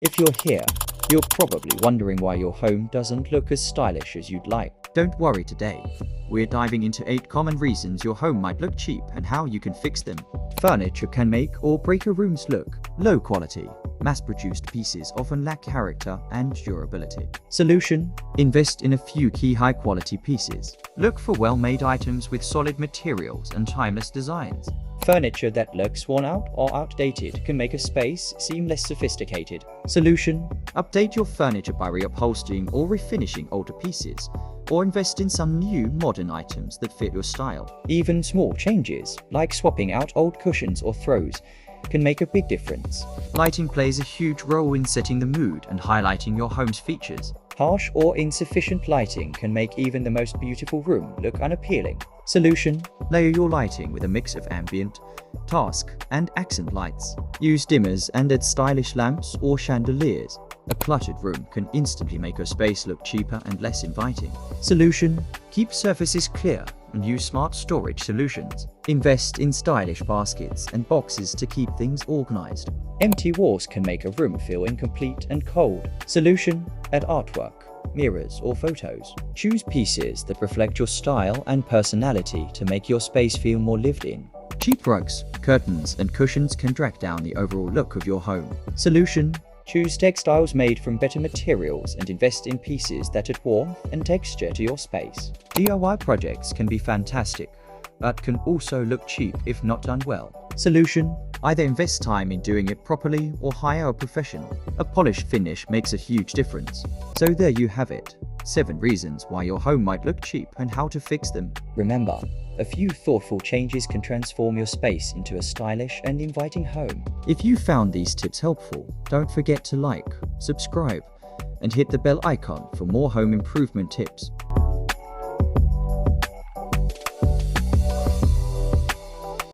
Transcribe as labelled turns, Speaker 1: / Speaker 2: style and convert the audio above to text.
Speaker 1: If you're here, you're probably wondering why your home doesn't look as stylish as you'd like.
Speaker 2: Don't worry today. We're diving into 8 common reasons your home might look cheap and how you can fix them. Furniture can make or break a room's look. Low quality, mass-produced pieces often lack character and durability.
Speaker 1: Solution:
Speaker 2: Invest in a few key high-quality pieces. Look for well-made items with solid materials and timeless designs.
Speaker 1: Furniture that looks worn out or outdated can make a space seem less sophisticated. Solution:
Speaker 2: Update your furniture by reupholstering or refinishing older pieces, or invest in some new modern items that fit your style.
Speaker 1: Even small changes, like swapping out old cushions or throws, can make a big difference.
Speaker 2: Lighting plays a huge role in setting the mood and highlighting your home's features.
Speaker 1: Harsh or insufficient lighting can make even the most beautiful room look unappealing. Solution:
Speaker 2: Layer your lighting with a mix of ambient, task, and accent lights. Use dimmers and add stylish lamps or chandeliers. A cluttered room can instantly make your space look cheaper and less inviting.
Speaker 1: Solution:
Speaker 2: Keep surfaces clear and use smart storage solutions. Invest in stylish baskets and boxes to keep things organized.
Speaker 1: Empty walls can make a room feel incomplete and cold. Solution: Add artwork, mirrors, or photos. Choose pieces that reflect your style and personality to make your space feel more lived in.
Speaker 2: Cheap rugs, curtains, and cushions can drag down the overall look of your home.
Speaker 1: Solution: Choose textiles made from better materials and invest in pieces that add warmth and texture to your space.
Speaker 2: DIY projects can be fantastic, but can also look cheap if not done well.
Speaker 1: Solution:
Speaker 2: Either invest time in doing it properly or hire a professional. A polished finish makes a huge difference. So there you have it. 7 reasons why your home might look cheap and how to fix them.
Speaker 1: Remember, a few thoughtful changes can transform your space into a stylish and inviting home.
Speaker 2: If you found these tips helpful, don't forget to like, subscribe, and hit the bell icon for more home improvement tips.